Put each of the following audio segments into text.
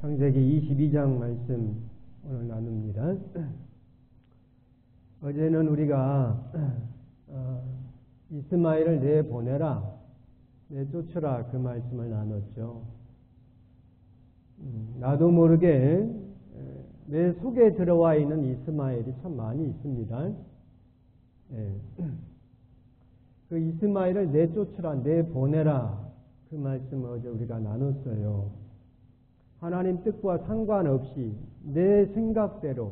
창세기 22장 말씀 오늘 나눕니다. 어제는 우리가 이스마엘을 내보내라, 내쫓으라 그 말씀을 나눴죠. 나도 모르게 내 속에 들어와 있는 이스마엘이 참 많이 있습니다. 그 이스마엘을 내쫓으라, 내보내라 그 말씀을 어제 우리가 나눴어요. 하나님 뜻과 상관없이 내 생각대로,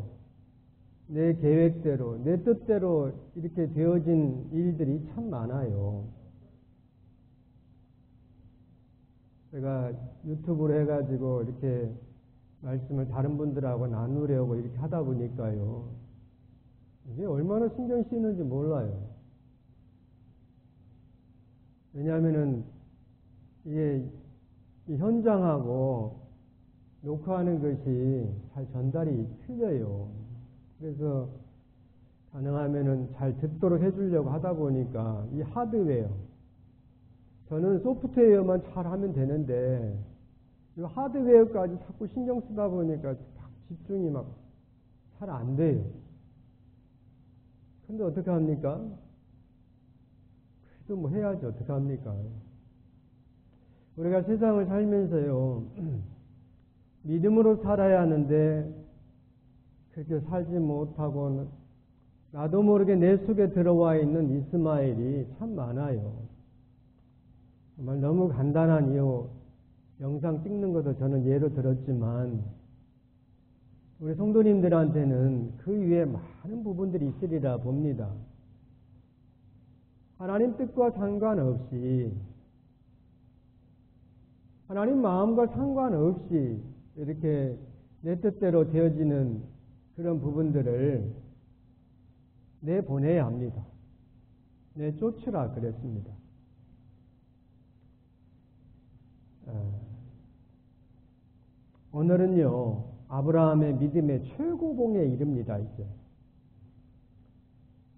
내 계획대로, 내 뜻대로 이렇게 되어진 일들이 참 많아요. 제가 유튜브로 해가지고 이렇게 말씀을 다른 분들하고 나누려고 이렇게 하다 보니까요, 이게 얼마나 신경 쓰이는지 몰라요. 왜냐하면은 이게 이 현장하고 녹화하는 것이 잘 전달이 틀려요. 그래서 가능하면은 잘 듣도록 해주려고 하다 보니까 이 하드웨어, 저는 소프트웨어만 잘 하면 되는데 이 하드웨어까지 자꾸 신경 쓰다 보니까 집중이 막 잘 안 돼요. 근데 어떻게 합니까? 그래도 뭐 해야죠. 어떻게 합니까? 우리가 세상을 살면서요, 믿음으로 살아야 하는데 그렇게 살지 못하고 나도 모르게 내 속에 들어와 있는 이스마엘이 참 많아요. 정말 너무 간단한 이유, 영상 찍는 것도 저는 예로 들었지만 우리 성도님들한테는 그 위에 많은 부분들이 있으리라 봅니다. 하나님 뜻과 상관없이, 하나님 마음과 상관없이 이렇게 내 뜻대로 되어지는 그런 부분들을 내보내야 합니다. 내쫓으라 그랬습니다. 오늘은요, 아브라함의 믿음의 최고봉에 이릅니다. 이제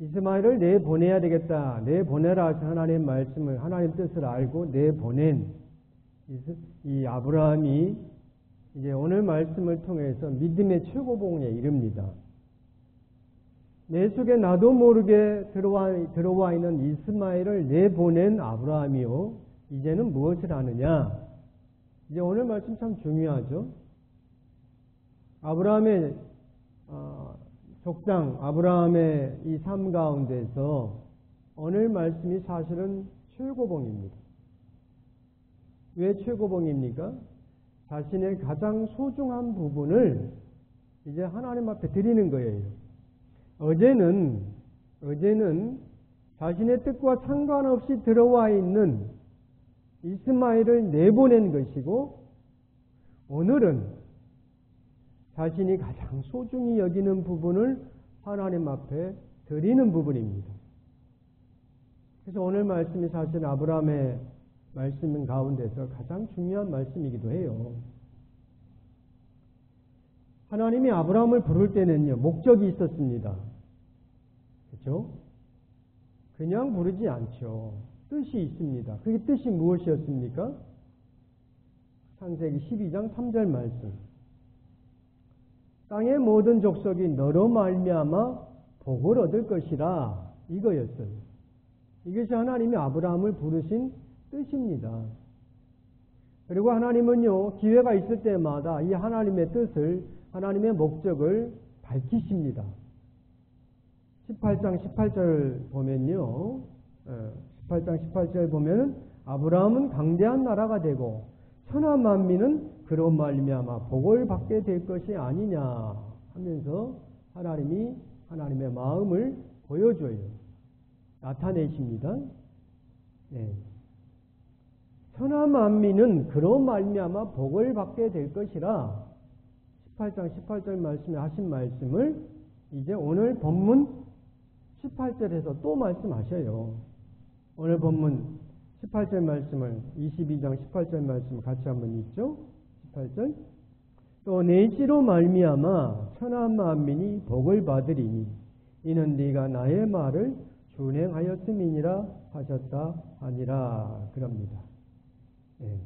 이스마엘을 내보내야 되겠다, 내보내라 하신 하나님의 말씀을, 하나님 뜻을 알고 내보낸 이 아브라함이 이제 오늘 말씀을 통해서 믿음의 최고봉에 이릅니다. 내 속에 나도 모르게 들어와 있는 이스마엘을 내보낸 아브라함이요, 이제는 무엇을 하느냐? 이제 오늘 말씀 참 중요하죠. 아브라함의 족장, 아브라함의 이 삶 가운데서 오늘 말씀이 사실은 최고봉입니다. 왜 최고봉입니까? 자신의 가장 소중한 부분을 이제 하나님 앞에 드리는 거예요. 어제는 자신의 뜻과 상관없이 들어와 있는 이스마엘을 내보낸 것이고, 오늘은 자신이 가장 소중히 여기는 부분을 하나님 앞에 드리는 부분입니다. 그래서 오늘 말씀이 사실 아브라함의 말씀 가운데서 가장 중요한 말씀이기도 해요. 하나님이 아브라함을 부를 때는요, 목적이 있었습니다. 그렇죠? 그냥 부르지 않죠. 뜻이 있습니다. 그게 뜻이 무엇이었습니까? 창세기 12장 3절 말씀. 땅의 모든 족속이 너로 말미암아 복을 얻을 것이라, 이거였어요. 이것이 하나님이 아브라함을 부르신 뜻입니다. 그리고 하나님은요, 기회가 있을 때마다 이 하나님의 뜻을, 하나님의 목적을 밝히십니다. 18장 18절 보면요, 18장 18절 보면 아브라함은 강대한 나라가 되고 천하 만민은 그로 말미암아 복을 받게 될 것이 아니냐 하면서 하나님이 하나님의 마음을 보여줘요. 나타내십니다. 네. 천하 만민은 그로 말미암아 복을 받게 될 것이라, 18장 18절 말씀에 하신 말씀을 이제 오늘 본문 18절에서 또 말씀하셔요. 오늘 본문 18절 말씀을, 22장 18절 말씀을 같이 한번 읽죠. 18절. 또 내지로 말미암아 천하 만민이 복을 받으리니 이는 네가 나의 말을 준행하였음이니라 하셨다 하니라 그럽니다. 예.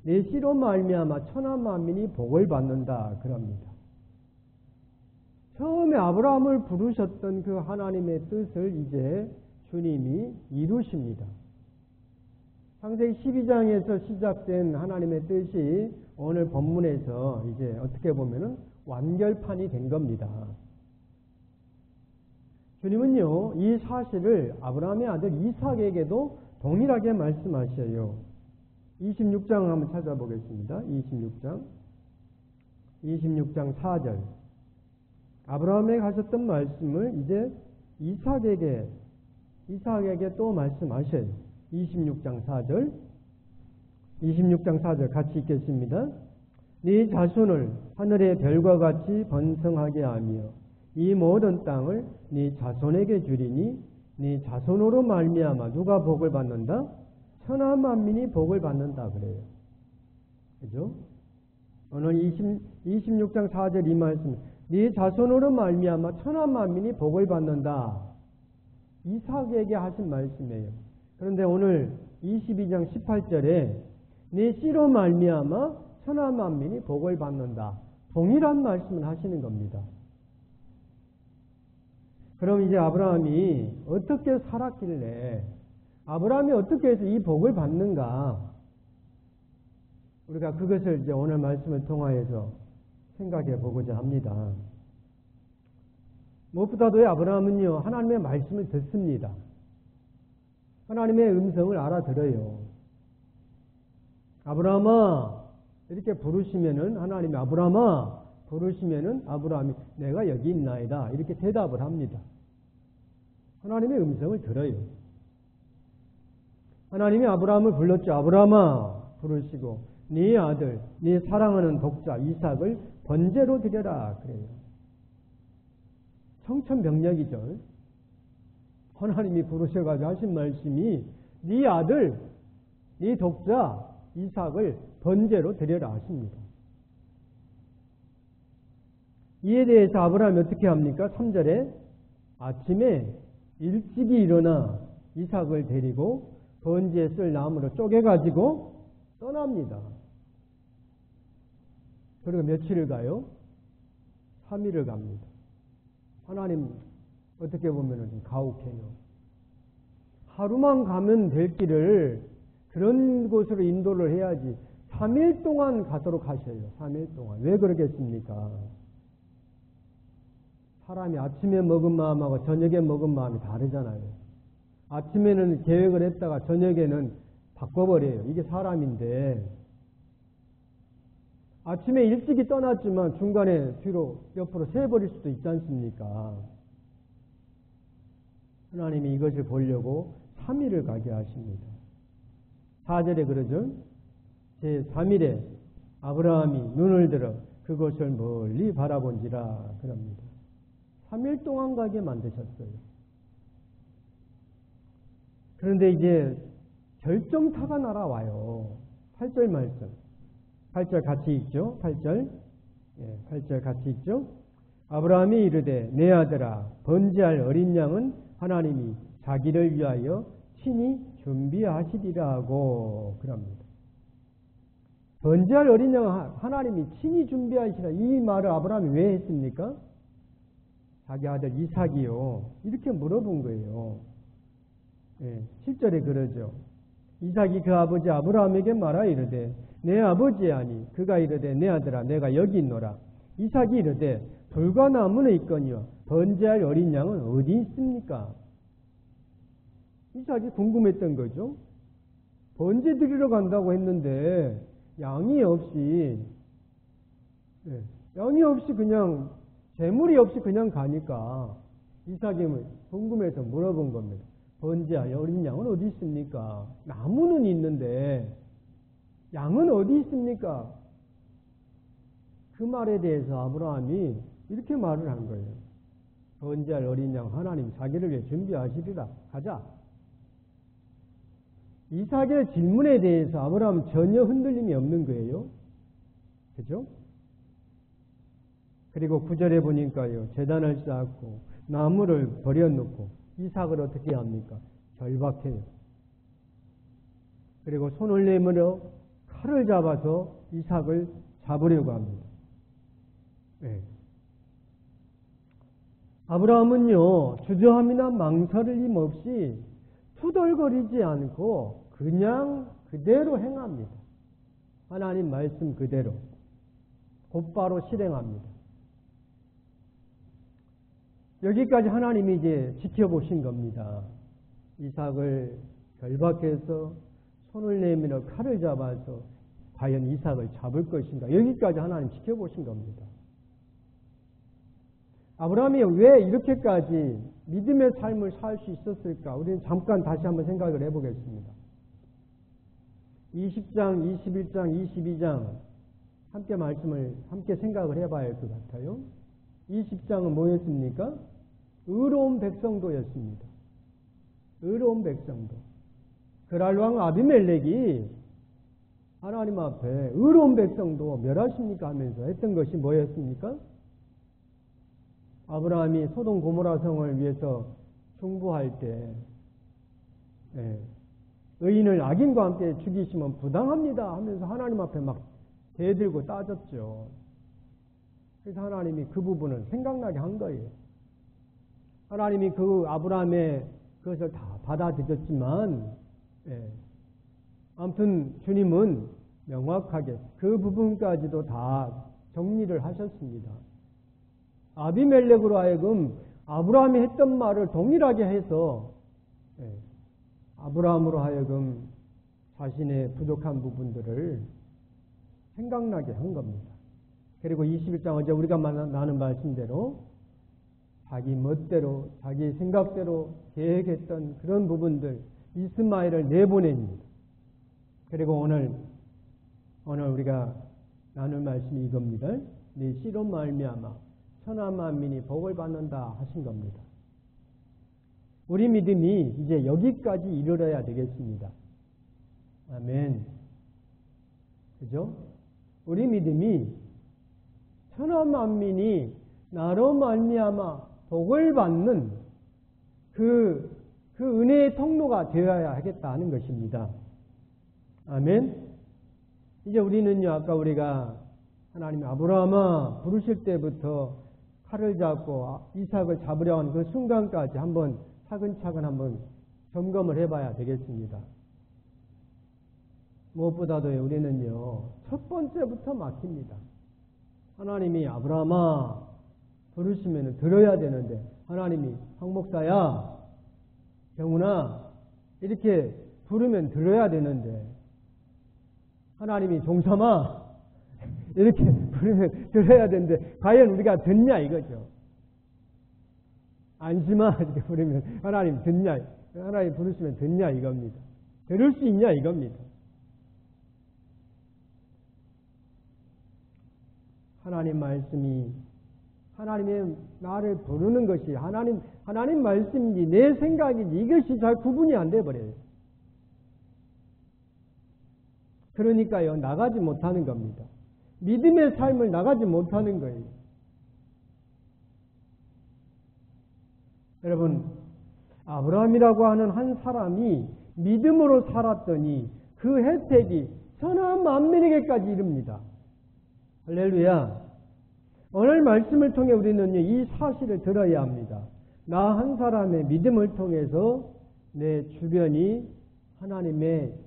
내 씨로 말미암아 천하 만민이 복을 받는다 그럽니다. 처음에 아브라함을 부르셨던 그 하나님의 뜻을 이제 주님이 이루십니다. 창세기 12장에서 시작된 하나님의 뜻이 오늘 본문에서 이제 어떻게 보면은 완결판이 된 겁니다. 주님은요, 이 사실을 아브라함의 아들 이삭에게도 동일하게 말씀하셔요. 26장 한번 찾아보겠습니다. 26장 4절. 아브라함에게 하셨던 말씀을 이제 이삭에게 또 말씀하셔요. 26장 4절 같이 읽겠습니다. 네 자손을 하늘의 별과 같이 번성하게 하며 이 모든 땅을 네 자손에게 주리니 네 자손으로 말미암아 누가 복을 받는다? 천하 만민이 복을 받는다 그래요. 그죠? 오늘 26장 4절 이 말씀, 네 자손으로 말미암아 천하 만민이 복을 받는다. 이삭에게 하신 말씀이에요. 그런데 오늘 22장 18절에 네 씨로 말미암아 천하 만민이 복을 받는다. 동일한 말씀을 하시는 겁니다. 그럼 이제 아브라함이 어떻게 살았길래 아브라함이 어떻게 해서 이 복을 받는가? 우리가 그것을 이제 오늘 말씀을 통하여서 생각해 보고자 합니다. 무엇보다도 아브라함은요, 하나님의 말씀을 듣습니다. 하나님의 음성을 알아들어요. 아브라함아, 이렇게 부르시면은 하나님이 아브라함아 부르시면은 아브라함이 내가 여기 있나이다 이렇게 대답을 합니다. 하나님의 음성을 들어요. 하나님이 아브라함을 불렀죠. 아브라함아 부르시고 네 아들, 네 사랑하는 독자 이삭을 번제로 드려라 그래요. 청천벽력이죠. 하나님이 부르셔가지고 하신 말씀이 네 아들, 네 독자 이삭을 번제로 드려라 하십니다. 이에 대해서 아브라함이 어떻게 합니까? 3절에 아침에 일찍이 일어나 이삭을 데리고 번제에 쓸 나무로 쪼개가지고 떠납니다. 그리고 며칠을 가요? 3일을 갑니다. 하나님 어떻게 보면 좀 가혹해요. 하루만 가면 될 길을 그런 곳으로 인도를 해야지 3일 동안 가도록 하셔요. 3일 동안. 왜 그러겠습니까? 사람이 아침에 먹은 마음하고 저녁에 먹은 마음이 다르잖아요. 아침에는 계획을 했다가 저녁에는 바꿔버려요. 이게 사람인데 아침에 일찍이 떠났지만 중간에 뒤로 옆으로 새버릴 수도 있지 않습니까? 하나님이 이것을 보려고 3일을 가게 하십니다. 4절에 그러죠. 제3일에 아브라함이 눈을 들어 그곳을 멀리 바라본지라 그럽니다. 3일 동안 가게 만드셨어요. 그런데 이제 결정타가 날아와요. 8절 말씀. 8절 같이 읽죠. 8절. 8절 같이 읽죠. 아브라함이 이르되 내 아들아 번제할 어린 양은 하나님이 자기를 위하여 친히 준비하시리라 하고 그럽니다. 번제할 어린 양 하나님이 친히 준비하시라. 이 말을 아브라함이 왜 했습니까? 자기 아들 이삭이요. 이렇게 물어본 거예요. 7절에 그러죠. 이삭이 그 아버지 아브라함에게 말하 이르되 내 아버지 아니 그가 이르되 내 아들아 내가 여기 있노라. 이삭이 이르되 불과 나무는 있거니와 번제할 어린 양은 어디 있습니까? 이삭이 궁금했던 거죠. 번제 드리러 간다고 했는데 양이 없이 그냥 재물이 없이 그냥 가니까 이삭이 궁금해서 물어본 겁니다. 번제할 어린 양은 어디 있습니까? 나무는 있는데 양은 어디 있습니까? 그 말에 대해서 아브라함이 이렇게 말을 한 거예요. 번제할 어린 양 하나님 자기를 위해 준비하시리라. 가자. 이삭의 질문에 대해서 아브라함은 전혀 흔들림이 없는 거예요. 그죠? 그리고 9절에 보니까요. 제단을 쌓고 나무를 버려놓고 이삭을 어떻게 합니까? 절박해요. 그리고 손을 내밀어 칼을 잡아서 이삭을 잡으려고 합니다. 네. 아브라함은요, 주저함이나 망설임 없이 투덜거리지 않고 그냥 그대로 행합니다. 하나님 말씀 그대로 곧바로 실행합니다. 여기까지 하나님이 이제 지켜보신 겁니다. 이삭을 결박해서 손을 내밀어 칼을 잡아서 과연 이삭을 잡을 것인가. 여기까지 하나님 지켜보신 겁니다. 아브라함이 왜 이렇게까지 믿음의 삶을 살 수 있었을까? 우리는 잠깐 다시 한번 생각을 해보겠습니다. 20장, 21장, 22장 함께 말씀을 함께 생각을 해봐야 할 것 같아요. 20장은 뭐였습니까? 의로운 백성도였습니다. 의로운 백성도. 그랄왕 아비멜렉이 하나님 앞에 의로운 백성도 멸하십니까 하면서 했던 것이 뭐였습니까? 아브라함이 소돔 고모라 성을 위해서 중보할 때 의인을 악인과 함께 죽이시면 부당합니다 하면서 하나님 앞에 막 대들고 따졌죠. 그래서 하나님이 그 부분을 생각나게 한 거예요. 하나님이 그 아브라함의 그것을 다 받아들였지만 아무튼 주님은 명확하게 그 부분까지도 다 정리를 하셨습니다. 아비멜렉으로 하여금 아브라함이 했던 말을 동일하게 해서 아브라함으로 하여금 자신의 부족한 부분들을 생각나게 한 겁니다. 그리고 21장 어제 우리가 나눈 말씀대로 자기 멋대로 자기 생각대로 계획했던 그런 부분들 이스마엘을 내보냅니다. 그리고 오늘 우리가 나눌 말씀이 이겁니다. 네 씨로 말미암아 천하 만민이 복을 받는다 하신 겁니다. 우리 믿음이 이제 여기까지 이르러야 되겠습니다. 아멘. 그죠? 우리 믿음이 천하 만민이 나로 말미암아 복을 받는 그 은혜의 통로가 되어야 하겠다 하는 것입니다. 아멘. 이제 우리는요, 아까 우리가 하나님 아브라함아 부르실 때부터 칼을 잡고 이삭을 잡으려 하는 그 순간까지 한번 차근차근 한번 점검을 해봐야 되겠습니다. 무엇보다도 우리는요, 첫 번째부터 막힙니다. 하나님이 아브라함아 부르시면 들어야 되는데, 하나님이 황목사야, 경훈아 이렇게 부르면 들어야 되는데, 하나님이 종삼아 이렇게 부르면 들어야 되는데 과연 우리가 듣냐 이거죠. 안심아 이렇게 부르면 하나님 듣냐, 하나님 부르시면 듣냐 이겁니다. 들을 수 있냐 이겁니다. 하나님 말씀이 하나님의 나를 부르는 것이 하나님 말씀인지 내 생각인지 이것이 잘 구분이 안 돼 버려요. 그러니까요, 나가지 못하는 겁니다. 믿음의 삶을 나가지 못하는 거예요. 여러분, 아브라함이라고 하는 한 사람이 믿음으로 살았더니 그 혜택이 천하 만민에게까지 이릅니다. 할렐루야. 오늘 말씀을 통해 우리는 이 사실을 들어야 합니다. 나 한 사람의 믿음을 통해서 내 주변이 하나님의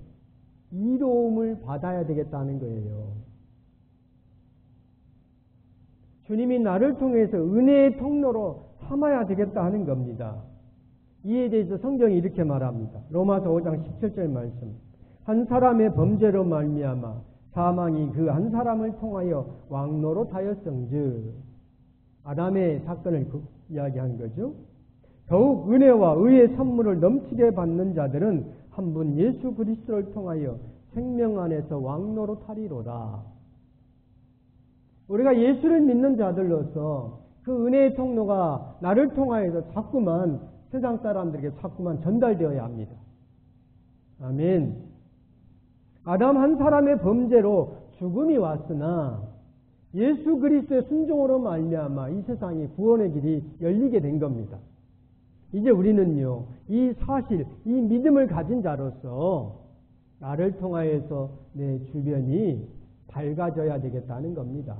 이로움을 받아야 되겠다는 거예요. 주님이 나를 통해서 은혜의 통로로 삼아야 되겠다 하는 겁니다. 이에 대해서 성경이 이렇게 말합니다. 로마서 5장 17절 말씀. 한 사람의 범죄로 말미암아 사망이 그 한 사람을 통하여 왕노로 타였성즉, 아담의 사건을 이야기한 거죠. 더욱 은혜와 의의 선물을 넘치게 받는 자들은 한 분 예수 그리스도를 통하여 생명 안에서 왕노로 타리로다. 우리가 예수를 믿는 자들로서 그 은혜의 통로가 나를 통하여서 자꾸만 세상 사람들에게 자꾸만 전달되어야 합니다. 아멘. 아담 한 사람의 범죄로 죽음이 왔으나 예수 그리스도의 순종으로 말미암아 이 세상에 구원의 길이 열리게 된 겁니다. 이제 우리는요, 이 사실, 이 믿음을 가진 자로서 나를 통하여서 내 주변이 밝아져야 되겠다는 겁니다.